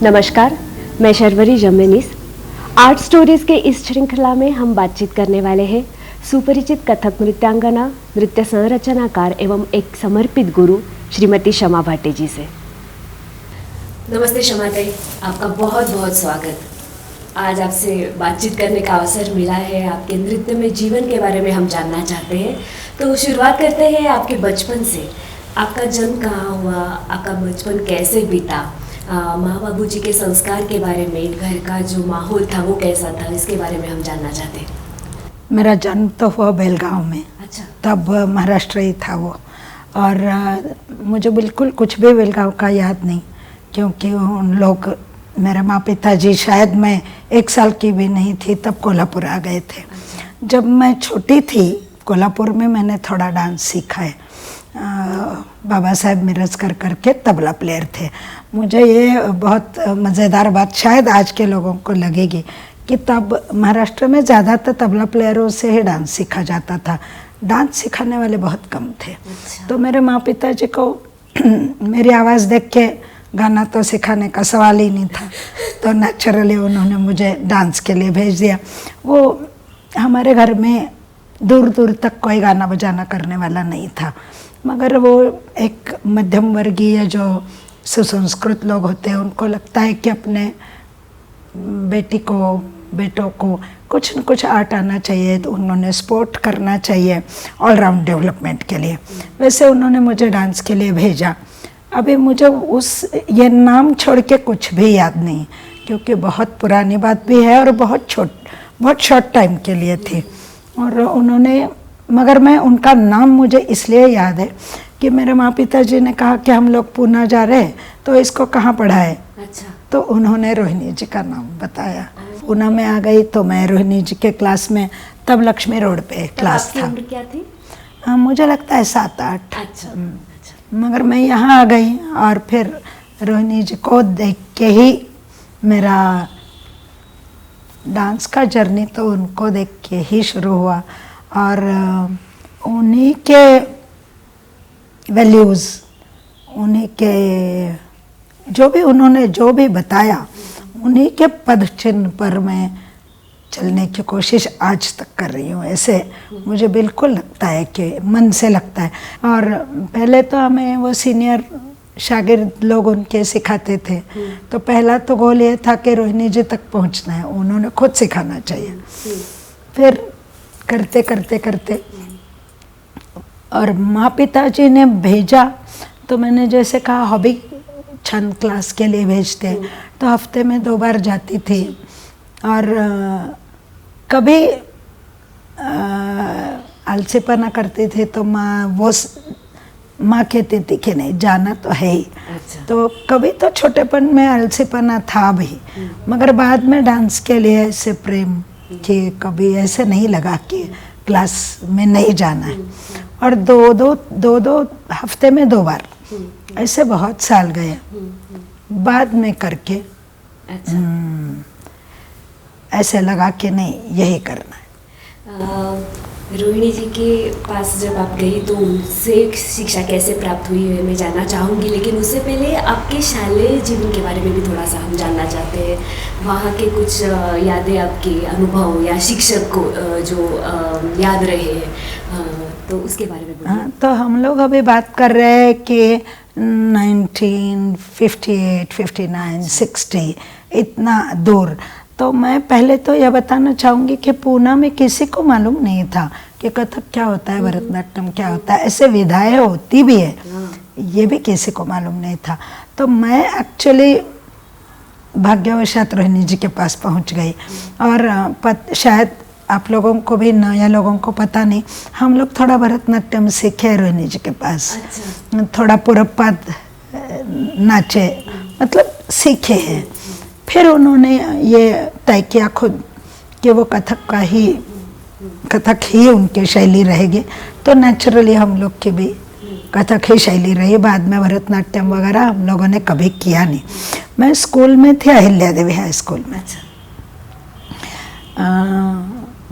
नमस्कार, मैं Sharvari जमेनिस। Art stories के इस श्रृंखला में हम बातचीत करने वाले हैं सुपरिचित कथक नृत्यांगना, नृत्य संरचनाकार एवं एक समर्पित गुरु श्रीमती शमा भाटे जी से। नमस्ते शमा ताई, आपका बहुत बहुत स्वागत। आज आपसे बातचीत करने का अवसर मिला है। आपके नृत्य में जीवन के बारे में हम जानना चाहते हैं। तो शुरुआत करते हैं आपके बचपन से। आपका जन्म कहाँ हुआ, आपका बचपन कैसे बीता, माँ बाबू जी के संस्कार के बारे में, घर का जो माहौल था वो कैसा था, इसके बारे में हम जानना चाहते हैं। मेरा जन्म तो हुआ बेलगांव में। अच्छा। तब महाराष्ट्र ही था वो, और मुझे बिल्कुल कुछ भी बेलगांव का याद नहीं, क्योंकि उन लोग, मेरे माँ पिताजी, शायद मैं 1 साल की भी नहीं थी तब कोल्हापुर आ गए थे। अच्छा। जब मैं छोटी थी कोल्हापुर में मैंने थोड़ा डांस सीखा है। बाबा साहेब मिरजकर करके तबला प्लेयर थे। मुझे ये बहुत मज़ेदार बात शायद आज के लोगों को लगेगी कि तब महाराष्ट्र में ज़्यादातर तबला प्लेयरों से ही डांस सीखा जाता था। डांस सिखाने वाले बहुत कम थे। अच्छा। तो मेरे माँ पिताजी को मेरी आवाज़ देख के गाना तो सिखाने का सवाल ही नहीं था, तो नेचुरली उन्होंने मुझे डांस के लिए भेज दिया। वो हमारे घर में दूर दूर तक कोई गाना बजाना करने वाला नहीं था, मगर वो एक मध्यम वर्गीय जो सुसंस्कृत लोग होते हैं उनको लगता है कि अपने बेटों को कुछ न कुछ आर्ट आना चाहिए, तो उन्होंने सपोर्ट करना चाहिए ऑलराउंड डेवलपमेंट के लिए। वैसे उन्होंने मुझे डांस के लिए भेजा। अभी मुझे ये नाम छोड़ के कुछ भी याद नहीं, क्योंकि बहुत पुरानी बात भी है और बहुत शॉर्ट टाइम के लिए थी। और उन्होंने, मगर मैं उनका नाम मुझे इसलिए याद है कि मेरे माँ पिताजी ने कहा कि हम लोग पूना जा रहे हैं तो इसको कहाँ पढ़ाए। अच्छा। तो उन्होंने रोहिणी जी का नाम बताया। पूना में आ गई तो मैं रोहिणी जी के क्लास में, तब लक्ष्मी रोड पे क्लास था। उम्र क्या थी? मुझे लगता है 7-8। अच्छा। मगर मैं यहाँ आ गई और फिर रोहिणी जी को देख के ही मेरा डांस का जर्नी तो उनको देख के ही शुरू हुआ। और उन्हीं के वैल्यूज़, उन्हीं के उन्होंने जो भी बताया, उन्हीं के पद चिन्ह पर मैं चलने की कोशिश आज तक कर रही हूँ। ऐसे मुझे बिल्कुल लगता है कि मन से लगता है। और पहले तो हमें वो सीनियर शागिर्द लोग उनके सिखाते थे, तो पहला तो गोल ये था कि रोहिणी जी तक पहुँचना है, उन्होंने खुद सिखाना चाहिए। फिर करते करते करते और माँ पिताजी ने भेजा, तो मैंने जैसे कहा हॉबी छंद क्लास के लिए भेजते, तो हफ्ते में 2 बार जाती थी। और कभी आलसीपना करती थी तो माँ कहती थी कि नहीं, जाना तो है ही। अच्छा। तो कभी तो छोटेपन में आलसीपना था भी, मगर बाद में डांस के लिए ऐसे प्रेम कि कभी ऐसे नहीं लगा कि क्लास में नहीं जाना है। और दो हफ्ते में 2 बार ऐसे बहुत साल गए। बाद में करके ऐसे लगा कि नहीं, यही करना है। रोहिणी जी के पास जब आप गई तो उनसे शिक्षा कैसे प्राप्त हुई है मैं जानना चाहूँगी, लेकिन उससे पहले आपके शालेय जीवन के बारे में भी थोड़ा सा हम जानना चाहते हैं। वहाँ के कुछ यादें, आपके अनुभव या शिक्षक को जो याद रहे हैं, तो उसके बारे में बोलिए। तो हम लोग अभी बात कर रहे हैं कि 1958, 59, 60, इतना दूर। तो मैं पहले तो यह बताना चाहूँगी कि पूना में किसी को मालूम नहीं था कि कथक क्या होता है, भरतनाट्यम क्या होता है, ऐसे विधाएं होती भी है, ये भी किसी को मालूम नहीं था। तो मैं एक्चुअली भाग्यवशात रोहिणी जी के पास पहुँच गई। और शायद आप लोगों को भी, नया लोगों को पता नहीं, हम लोग थोड़ा भरतनाट्यम सीखे रोहिणी जी के पास। अच्छा। थोड़ा पूरबपाद नाचे, मतलब सीखे हैं। फिर उन्होंने ये तय किया खुद कि वो कथक ही उनकी शैली रहेगी, तो नेचुरली हम लोग की भी कथक ही शैली रही। बाद में भरतनाट्यम वगैरह हम लोगों ने कभी किया नहीं। मैं स्कूल में थी, अहिल्या देवी हाई स्कूल में।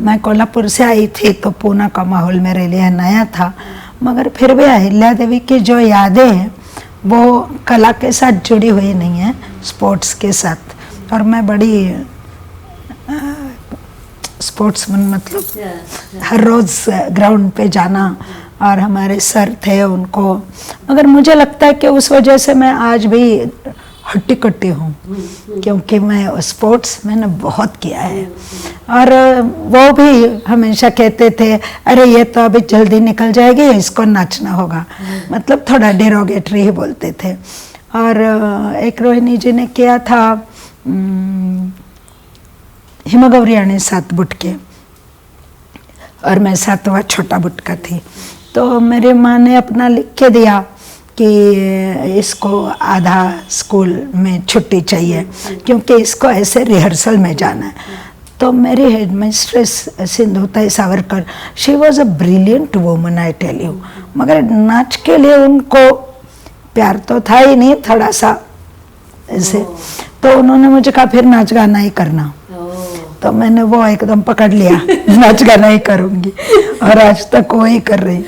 मैं कोल्हापुर से आई थी तो पूना का माहौल मेरे लिए नया था, मगर फिर भी अहिल्या देवी की जो यादें हैं वो कला के साथ जुड़ी हुई नहीं है, स्पोर्ट्स के साथ। और मैं बड़ी स्पोर्ट्समैन, मतलब हर रोज़ ग्राउंड पे जाना, और हमारे सर थे उनको, मगर मुझे लगता है कि उस वजह से मैं आज भी हट्टी कट्टी हूँ, क्योंकि मैं स्पोर्ट्स मैंने बहुत किया है। और वो भी हमेशा कहते थे, अरे ये तो अभी जल्दी निकल जाएगी, इसको नाचना होगा, मतलब थोड़ा डेरोगेटरी ही बोलते थे। और एक रोहिणी जी ने किया था हिमगौरियाणी 7 बुट के, और मैं 7वां छोटा बुटका थी। तो मेरी माँ ने अपना लिख के दिया कि इसको आधा स्कूल में छुट्टी चाहिए, क्योंकि इसको ऐसे रिहर्सल में जाना है। तो मेरी headmistress Sindhutai Savarkar, she was a brilliant woman, I tell you, मगर नाच के लिए उनको प्यार तो था ही नहीं, थोड़ा सा ऐसे। तो उन्होंने मुझे कहा फिर नाच गाना ही करना। तो मैंने वो एकदम पकड़ लिया, नाच गाना ही करूँगी, और आज तक वो ही कर रही।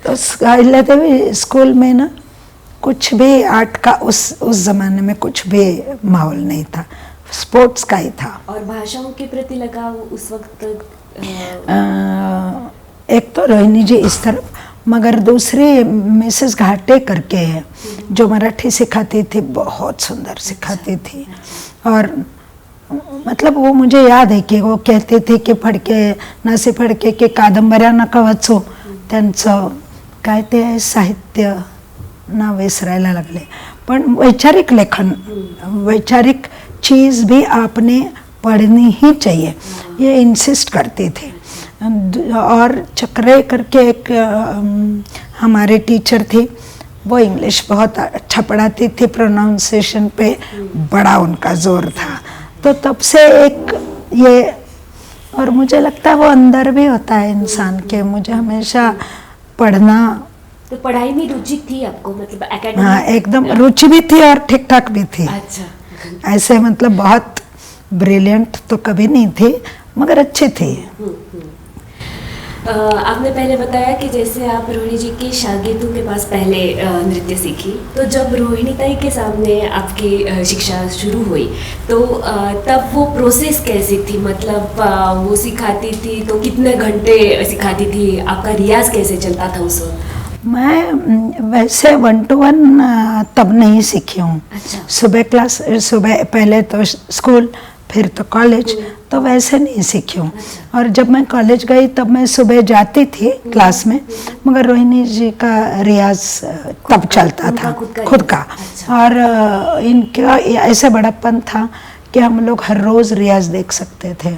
तो लेते भी स्कूल में ना कुछ भी आर्ट का उस ज़माने में कुछ भी माहौल नहीं था, स्पोर्ट्स का ही था। और भाषाओं के प्रति लगाव उस वक्त एक तो रोहिणी जी इस तरफ, मगर दूसरी मिसेस घाटे करके है जो मराठी सिखाती थी, बहुत सुंदर सिखाती थी। और मतलब वो मुझे याद है कि वो कहती थी की फडके नासे फडके की कादंबऱ्या नका वाचू, त्यांचं काय ते साहित्य ना विसरायला लागले, पण वैचारिक लेखन, वैचारिक चीज़ भी आपने पढ़नी ही चाहिए, ये इंसिस्ट करती थी। और चक्रे करके एक हमारे टीचर थी, वो इंग्लिश बहुत अच्छा पढ़ाती थी, प्रोनाउंसिएशन पे बड़ा उनका जोर था। तो तब से एक ये, और मुझे लगता है वो अंदर भी होता है इंसान के। मुझे हमेशा पढ़ना, तो पढ़ाई में रुचि थी आपको, मतलब एकेडमिक? हाँ, एकदम रुचि भी थी और ठीक ठाक भी थी। अच्छा। ऐसे मतलब बहुत ब्रिलियंट तो कभी नहीं थी, मगर अच्छी थी। आपने पहले बताया कि जैसे आप रोहिणी जी के शागिर्दों के पास पहले नृत्य सीखी, तो जब रोहिणी ताई के सामने आपकी शिक्षा शुरू हुई, तो तब वो प्रोसेस कैसी थी? मतलब वो सिखाती थी तो कितने घंटे सिखाती थी, आपका रियाज कैसे चलता था उस वक्त? मैं वैसे 1 to 1 तब नहीं सीखी हूँ। अच्छा। सुबह क्लास, सुबह पहले तो स्कूल, फिर तो कॉलेज, तो वैसे नहीं सीखी हूँ। और जब मैं कॉलेज गई तब मैं सुबह जाती थी क्लास में, मगर रोहिणी जी का रियाज तब चलता था, खुद का। और इनका ऐसे बड़प्पन था कि हम लोग हर रोज़ रियाज देख सकते थे।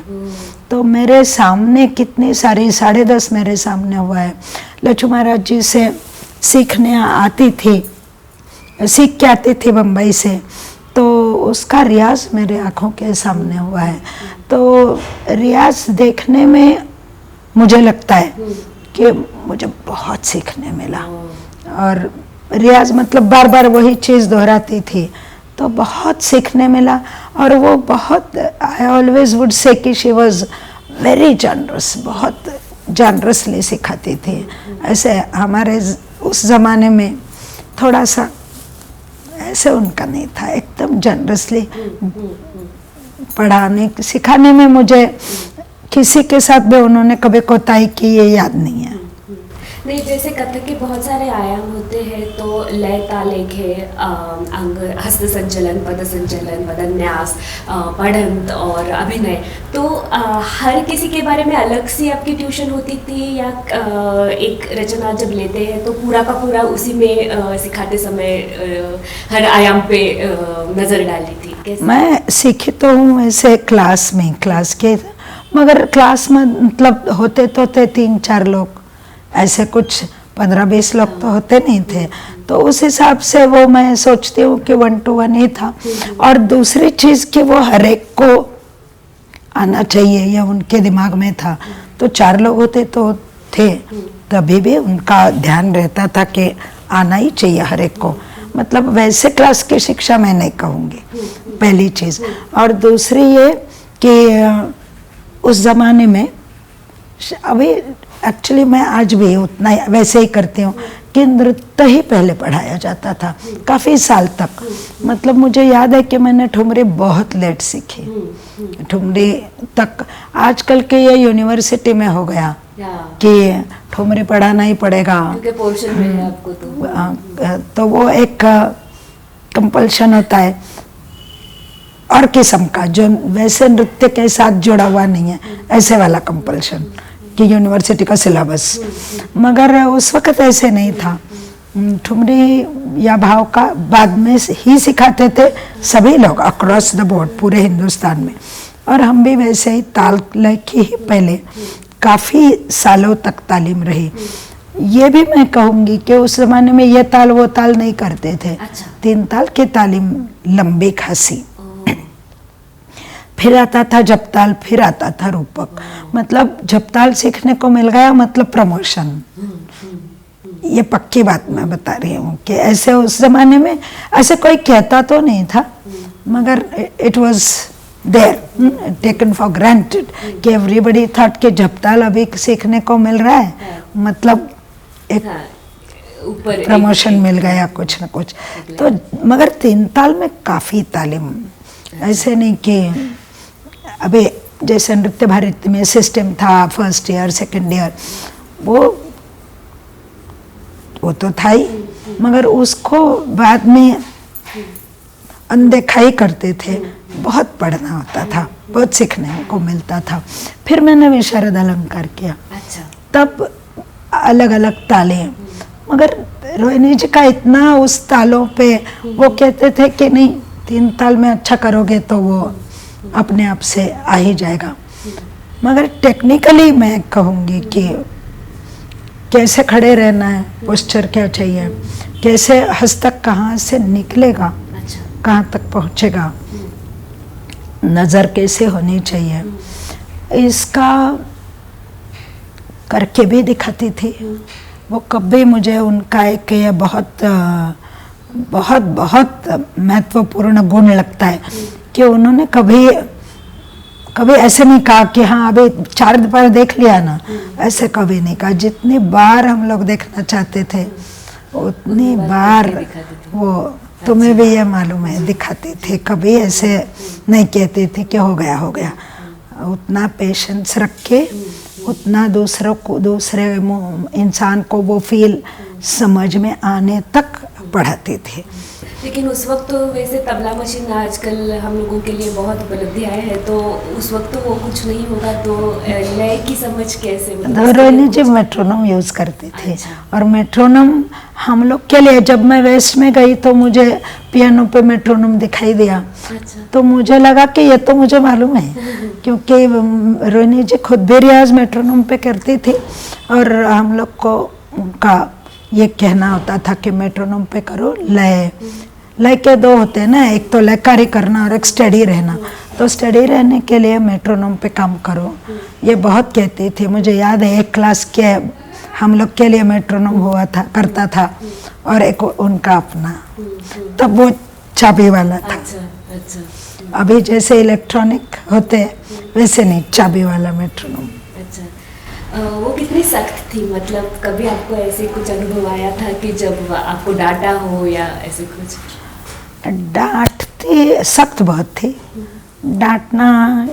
तो मेरे सामने कितनी सारी 10:30 मेरे सामने हुआ है। लच्छू महाराज जी से सीखने आती थी, सीख के आती थी बम्बई से, तो उसका रियाज मेरे आँखों के सामने हुआ है। तो रियाज देखने में मुझे लगता है कि मुझे बहुत सीखने मिला। और रियाज मतलब बार बार वही चीज़ दोहराती थी, तो बहुत सीखने मिला। और वो बहुत, आई ऑलवेज वुड से कि शी वॉज वेरी जनरस, बहुत जनरसली सिखाती थी। ऐसे हमारे उस ज़माने में थोड़ा सा ऐसे उनका नहीं था, एकदम जनरसली पढ़ाने सिखाने में। मुझे किसी के साथ भी उन्होंने कभी कोताही की ये याद नहीं है। नहीं, जैसे कथक के बहुत सारे आयाम होते हैं, तो लय ताल एक है, अंग हस्त संचलन, पद संचलन, पदन्यास, पढ़ंत और अभिनय। तो हर किसी के बारे में अलग सी आपकी ट्यूशन होती थी, या एक रचना जब लेते हैं तो पूरा का पूरा उसी में सिखाते समय हर आयाम पे नज़र डाली थी? कैसे? मैं सीखी तो हूँ ऐसे क्लास में, क्लास के, मगर क्लास में मतलब होते तो थे 3-4 लोग, ऐसे कुछ 15-20 लोग तो होते नहीं थे। तो उस हिसाब से वो मैं सोचती हूँ कि 1 to 1 ही था। और दूसरी चीज़ कि वो हर एक को आना चाहिए, या उनके दिमाग में था। तो 4 लोग होते तो थे, तभी भी उनका ध्यान रहता था कि आना ही चाहिए हर एक को। मतलब वैसे क्लास की शिक्षा मैं नहीं कहूँगी, पहली चीज़। और दूसरी ये कि उस ज़माने में, अभी एक्चुअली मैं आज भी उतना वैसे ही करती हूँ कि नृत्य ही पहले पढ़ाया जाता था काफ़ी साल तक। मतलब मुझे याद है कि मैंने ठुमरी बहुत लेट सीखी, ठुमरी तक। आजकल के ये यूनिवर्सिटी में हो गया कि ठुमरी पढ़ाना ही पड़ेगा, क्योंकि पोर्शन में है आपको तो वो एक कंपल्शन होता है और किस्म का, जो वैसे नृत्य के साथ जुड़ा हुआ नहीं है, ऐसे वाला कंपल्शन कि यूनिवर्सिटी का सिलेबस। मगर उस वक्त ऐसे नहीं था। ठुमरी या भाव का बाद में ही सिखाते थे सभी लोग अक्रॉस द बोर्ड पूरे हिंदुस्तान में, और हम भी वैसे ही ताल लय की ही पहले काफ़ी सालों तक तालीम रही। ये भी मैं कहूँगी कि उस ज़माने में ये ताल वो ताल नहीं करते थे। अच्छा। 3 ताल की तालीम लंबी खासी, फिर आता था जपताल, फिर आता था रूपक। मतलब जपताल सीखने को मिल गया मतलब प्रमोशन। ये पक्की बात मैं बता रही हूँ कि ऐसे उस जमाने में ऐसे कोई कहता तो नहीं था, मगर it was there, taken for granted कि एवरीबडी थॉट कि जपताल अभी सीखने को मिल रहा है, मतलब एक ऊपर प्रमोशन मिल गया कुछ न कुछ। तो मगर 3 ताल में काफ़ी तालीम, ऐसे नहीं कि अभी जैसे नृत्य भारती में सिस्टम था फर्स्ट ईयर सेकंड ईयर, वो तो था ही, मगर उसको बाद में अनदेखा ही करते थे। बहुत पढ़ना होता था, बहुत सीखने को मिलता था। फिर मैंने विशारद अलंकार किया। अच्छा। तब अलग अलग तालें, मगर रोहिणी जी का इतना उस तालों पे वो कहते थे कि नहीं 3 ताल में अच्छा करोगे तो वो अपने आप से आ ही जाएगा। मगर टेक्निकली मैं कहूँगी कि कैसे खड़े रहना है, पोस्चर क्या चाहिए, कैसे हस्तक कहाँ से निकलेगा, अच्छा। कहाँ तक पहुँचेगा, नज़र कैसे होनी चाहिए, इसका करके भी दिखाती थी। वो कभी मुझे उनका एक ये बहुत बहुत बहुत महत्वपूर्ण गुण लगता है कि उन्होंने कभी ऐसे नहीं कहा कि हाँ अभी 4 बार देख लिया ना, ऐसे कभी नहीं कहा। जितनी बार हम लोग देखना चाहते थे उतनी बार वो, तुम्हें भी ये मालूम है, दिखाते थे। कभी ऐसे नहीं कहते थे कि हो गया। उतना पेशेंस रख के, उतना दूसरे इंसान को वो फील समझ में आने तक पढ़ाते थे। लेकिन उस वक्त तो वैसे तबला मशीन आजकल हम लोगों के लिए बहुत उपलब्धि आए हैं, तो उस वक्त तो वो कुछ नहीं होगा, तो लय की समझ कैसे? रोहिणी जी मेट्रोनोम यूज़ करते थे। अच्छा। और मेट्रोनोम हम लोग के लिए, जब मैं वेस्ट में गई तो मुझे पियानो पे मेट्रोनोम दिखाई दिया। अच्छा। तो मुझे लगा कि ये तो मुझे मालूम है, क्योंकि रोहिणी जी खुद भी रियाज मेट्रोनोम पे करती थी, और हम लोग को उनका ये कहना होता था कि मेट्रोनोम पे करो। लय के 2 होते हैं ना, एक तो लयकारी करना और एक स्टडी रहना। तो स्टडी रहने के लिए मेट्रोनोम पे काम करो, ये बहुत कहती थी। मुझे याद है एक क्लास के हम लोग के लिए मेट्रोनोम हुआ था, करता था, और एक उनका अपना, तब वो चाबी वाला था। अच्छा। अभी जैसे इलेक्ट्रॉनिक होते वैसे नहीं, चाबी वाला मेट्रोनोम। अच्छा। वो कितनी सख्त थी? मतलब कभी आपको ऐसे कुछ अनुभव आया था कि जब आपको डांटा हो या ऐसे कुछ? डांटती सख्त बहुत थी। डांटना,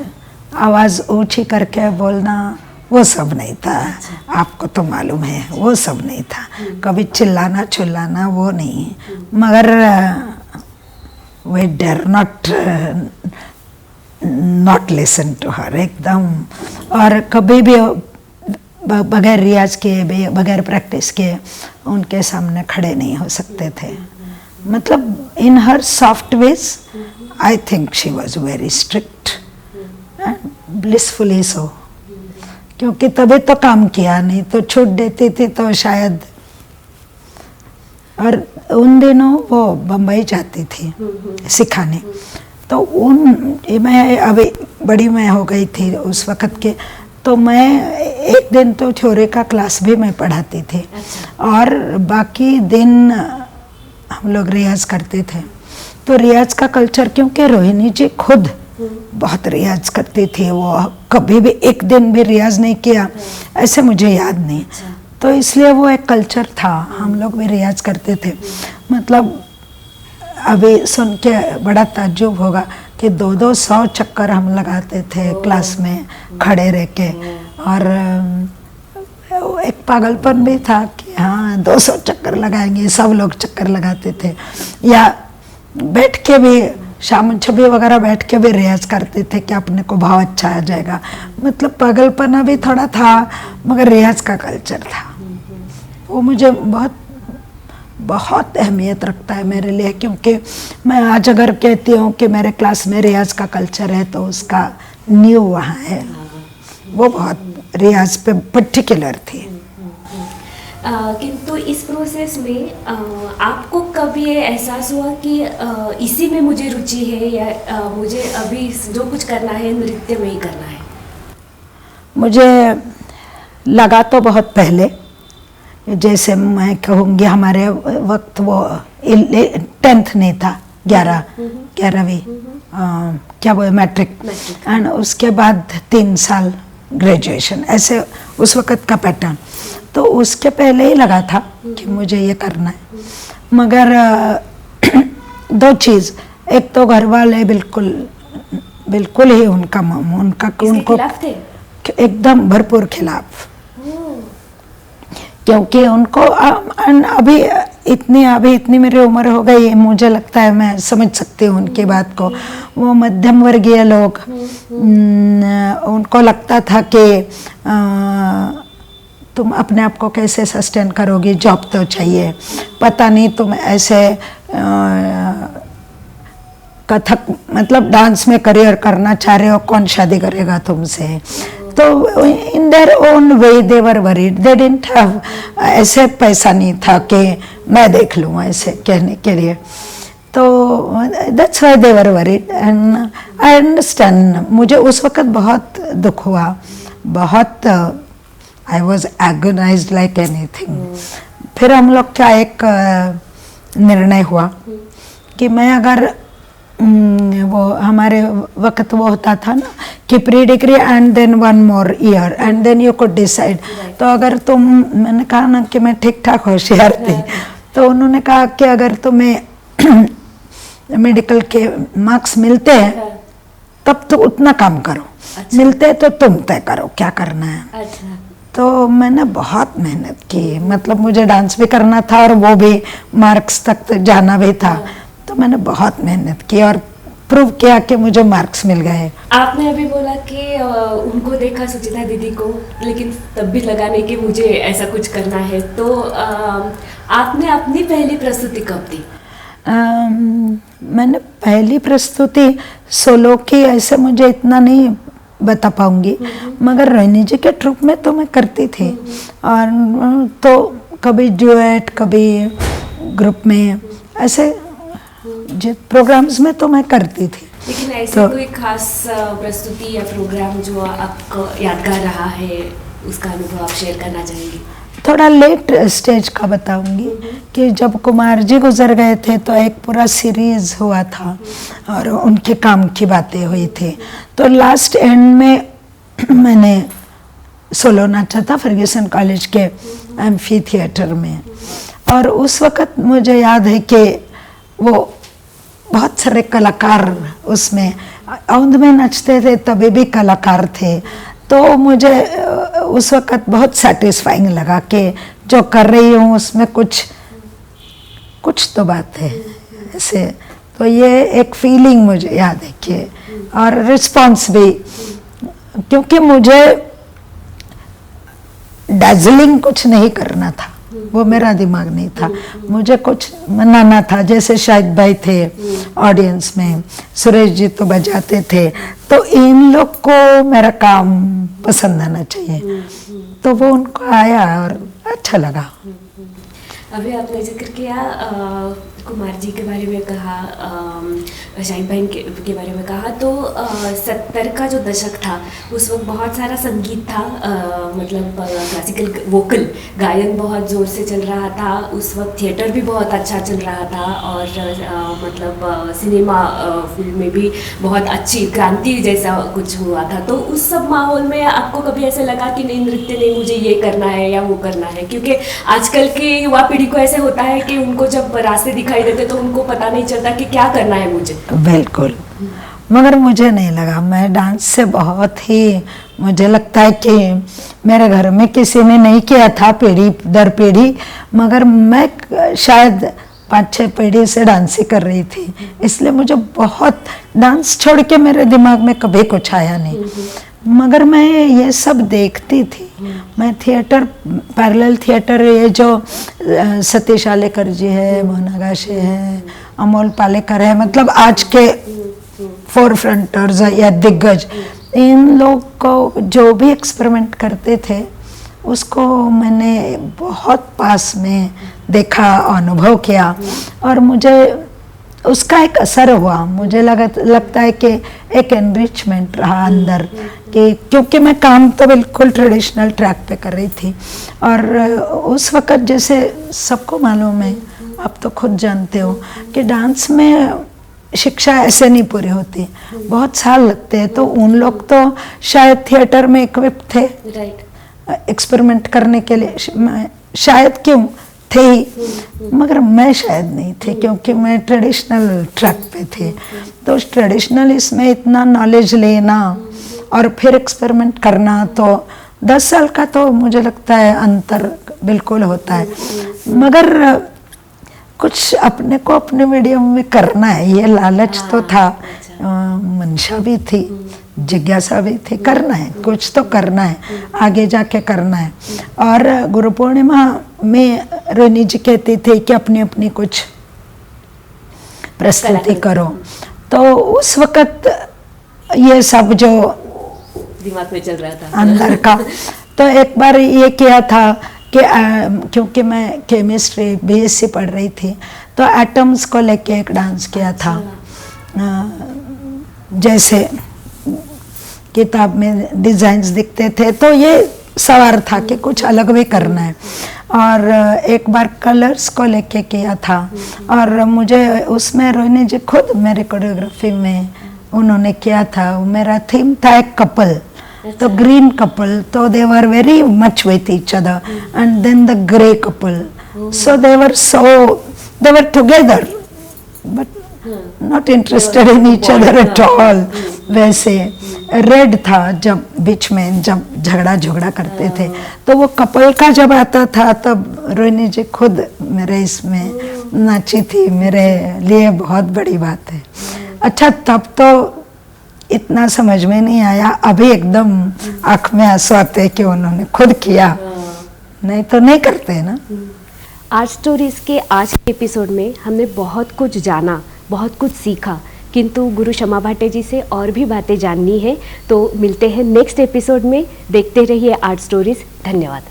आवाज़ ऊंची करके बोलना, वो सब नहीं था। आपको तो मालूम है, वो सब नहीं था। कभी चिल्लाना वो नहीं। मगर we dare not listen to her एकदम। और कभी भी बगैर रियाज के, बगैर प्रैक्टिस के उनके सामने खड़े नहीं हो सकते थे। मतलब in her soft ways I think she was very strict, blissfully so, क्योंकि तभी तो काम किया, नहीं तो छूट देती थी तो शायद। और उन दिनों वो बम्बई जाती थी सिखाने, तो मैं अभी बड़ी मैं हो गई थी उस वक़्त के, तो मैं एक दिन तो थ्योरी का क्लास भी मैं पढ़ाती थी। अच्छा। और बाकी दिन हम लोग रियाज करते थे। तो रियाज का कल्चर, क्योंकि रोहिणी जी खुद बहुत रियाज करती थी, वो कभी भी एक दिन भी रियाज नहीं किया ऐसे मुझे याद नहीं। तो इसलिए वो एक कल्चर था, हम लोग भी रियाज करते थे। मतलब अभी सुन के बड़ा ताज्जुब होगा कि 200 चक्कर हम लगाते थे क्लास में खड़े रह के। और एक पागलपन भी था कि हाँ 200 चक्कर लगाएंगे, सब लोग चक्कर लगाते थे। या बैठ के भी शाम छबी वगैरह बैठ के भी रियाज करते थे कि अपने को भाव अच्छा आ जाएगा। मतलब पागलपना भी थोड़ा था, मगर रियाज का कल्चर था। वो मुझे बहुत बहुत अहमियत रखता है मेरे लिए, क्योंकि मैं आज अगर कहती हूँ कि मेरे क्लास में रियाज का कल्चर है तो उसका नींव वहाँ है। वो बहुत रियाज पे पर्टिकुलर थी। किंतु इस प्रोसेस में आपको कभी ये एहसास हुआ कि इसी में मुझे रुचि है, या मुझे अभी जो कुछ करना है नृत्य में ही करना है? मुझे लगा तो बहुत पहले, जैसे मैं कहूँगी हमारे वक्त वो 10th नहीं था, 11वीं क्या वो मैट्रिक, एंड उसके बाद 3 साल ग्रेजुएशन, ऐसे उस वक़्त का पैटर्न। तो उसके पहले ही लगा था कि मुझे ये करना है। मगर 2 चीज़, एक तो घर वाले बिल्कुल ही उनको खिलाफ थे? एकदम भरपूर खिलाफ, क्योंकि उनको अभी इतनी मेरी उम्र हो गई, मुझे लगता है मैं समझ सकती हूँ उनकी बात को। वो मध्यम वर्गीय लोग, उनको लगता था कि तुम अपने आप को कैसे सस्टेन करोगी, जॉब तो चाहिए, पता नहीं तुम ऐसे कथक मतलब डांस में करियर करना चाह रहे हो, कौन शादी करेगा तुमसे। तो in their own way they were worried, they didn't have, ऐसे पैसा नहीं था कि मैं देख लूँ ऐसे कहने के लिए। तो that's why they were worried and I understand. मुझे उस वक़्त बहुत दुख हुआ, बहुत आई वॉज एगोनाइज्ड लाइक एनीथिंग। फिर हम लोग का एक निर्णय हुआ कि मैं अगर वो हमारे वक्त वो होता था ना कि pre degree and then 1 more year and then you could decide. तो अगर मैंने कहा ना कि मैं ठीक ठाक होशियार थी, तो उन्होंने कहा कि अगर तुम्हें मेडिकल के मार्क्स मिलते हैं तब तो उतना काम करो, मिलते तो तुम तय करो क्या करना है। तो मैंने बहुत मेहनत की, मतलब मुझे डांस भी करना था और वो भी मार्क्स तक जाना भी था। तो मैंने बहुत मेहनत की और प्रूव किया कि मुझे मार्क्स मिल गए। आपने अभी बोला कि उनको देखा सुचिता दीदी को, लेकिन तब भी लगा नहीं कि मुझे ऐसा कुछ करना है। तो आपने अपनी पहली प्रस्तुति कब दी? मैंने पहली प्रस्तुति सोलो की ऐसे मुझे इतना नहीं बता पाऊंगी, मगर रोहिणी जी के ट्रुप में तो मैं करती थी। और तो कभी ड्यूएट, कभी ग्रुप में, ऐसे प्रोग्राम्स में तो मैं करती थी। लेकिन ऐसे कोई खास प्रस्तुति या प्रोग्राम जो आपको यादगार रहा है, उसका अनुभव आप शेयर करना चाहेंगी? थोड़ा लेट स्टेज का बताऊंगी कि जब कुमार जी गुजर गए थे तो एक पूरा सीरीज हुआ था और उनके काम की बातें हुई थी। तो लास्ट एंड में मैंने सोलो नाचा था फर्ग्यूसन कॉलेज के एम्फी थिएटर में। और उस वक़्त मुझे याद है कि वो बहुत सारे कलाकार उसमें औंध में नचते थे, तभी भी कलाकार थे। तो मुझे उस वक़्त बहुत सेटिस्फाइंग लगा कि जो कर रही हूँ उसमें कुछ तो बात है ऐसे। तो ये एक फीलिंग मुझे याद है कि, और रिस्पॉन्स भी, क्योंकि मुझे डैज़लिंग कुछ नहीं करना था, वो मेरा दिमाग नहीं था। मुझे कुछ मनाना था, जैसे शाहिद भाई थे ऑडियंस में, सुरेश जी तो बजाते थे, तो इन लोग को मेरा काम पसंद आना चाहिए। तो वो उनको आया और अच्छा लगा। अभी आपने जिक्र किया कुमार जी के बारे में कहा, शाहिद बहन के बारे में कहा, तो 70 का जो दशक था उस वक्त बहुत सारा संगीत था, मतलब क्लासिकल वोकल गायन बहुत ज़ोर से चल रहा था। उस वक्त थिएटर भी बहुत अच्छा चल रहा था और मतलब सिनेमा फील्ड में भी बहुत अच्छी क्रांति जैसा कुछ हुआ था। तो उस सब माहौल में आपको कभी ऐसे लगा कि नहीं, नृत्य नहीं, मुझे ये करना है या वो करना है? क्योंकि आजकल की युवा पीढ़ी को ऐसे होता है कि उनको जब रास्ते दिखाई देते तो उनको पता नहीं चलता कि क्या करना है मुझे। बिल्कुल, मगर मुझे नहीं लगा, मैं डांस से बहुत ही, मुझे लगता है कि मेरे घर में किसी ने नहीं किया था पीढ़ी दर पीढ़ी, मगर मैं शायद 5-6 पीढ़ी से डांस ही कर रही थी, इसलिए मुझे बहुत, डांस छोड़ के मेरे दिमाग में कभी कुछ आया नहीं। मगर मैं ये सब देखती थी, मैं थिएटर, पैरेलल थिएटर, ये जो सतीश आलेकर जी है, मोहना गाशे है, अमोल पालेकर है, मतलब आज के फोर फ्रंटर्स या दिग्गज, इन लोग को जो भी एक्सपेरिमेंट करते थे उसको मैंने बहुत पास में देखा, अनुभव किया और मुझे उसका एक असर हुआ। मुझे लगता है कि एक एनरिचमेंट रहा अंदर, कि क्योंकि मैं काम तो बिल्कुल ट्रेडिशनल ट्रैक पे कर रही थी और उस वक़्त जैसे सबको मालूम है, आप तो खुद जानते हो कि डांस में शिक्षा ऐसे नहीं पूरी होती, बहुत साल लगते हैं। तो उन लोग तो शायद थिएटर में इक्विप थे एक्सपेरिमेंट करने के लिए, शायद क्यों थे ही, मगर मैं शायद नहीं थे क्योंकि मैं ट्रेडिशनल ट्रैक पे थी। तो उस ट्रेडिशनल इसमें इतना नॉलेज लेना और फिर एक्सपेरिमेंट करना, तो 10 साल का तो मुझे लगता है अंतर बिल्कुल होता है। मगर कुछ अपने को अपने मीडियम में करना है, ये लालच तो था, मंशा भी थी, जिज्ञासा भी थी, करना है, कुछ तो करना है, आगे जाके करना है। और गुरु पूर्णिमा में रोहिणी जी कहती थी कि अपनी अपनी कुछ प्रस्तुति करो, तो उस वक़्त ये सब जो दिमाग में चल रहा था अंदर का, तो एक बार ये किया था कि क्योंकि मैं केमिस्ट्री बीएससी पढ़ रही थी, तो एटम्स को लेके एक डांस किया था। जैसे किताब में डिज़ाइंस दिखते थे, तो ये सवार था कि कुछ अलग भी करना है। और एक बार कलर्स को लेके किया था और मुझे उसमें रोहिणी जी खुद मेरे कोरियोग्राफी में उन्होंने किया था। मेरा थीम था एक कपल, तो ग्रीन कपल, तो they were very much with each other, and then the grey couple, so they were together but not interested in each other at all. वैसे रेड था, जब बीच में जब झगड़ा करते थे, तो वो कपल का जब आता था तब रोहिणी जी खुद मेरे इसमें नाची थी, मेरे लिए बहुत बड़ी बात है। अच्छा, तब तो इतना समझ में नहीं आया, अभी एकदम आँख में आंसू आते हैं कि उन्होंने खुद किया, नहीं तो नहीं करते ना। आर्ट स्टोरीज के आज के एपिसोड में हमने बहुत कुछ जाना, बहुत कुछ सीखा, किंतु गुरु शमा भाटे जी से और भी बातें जाननी है। तो मिलते हैं नेक्स्ट एपिसोड में, देखते रहिए आर्ट स्टोरीज। धन्यवाद।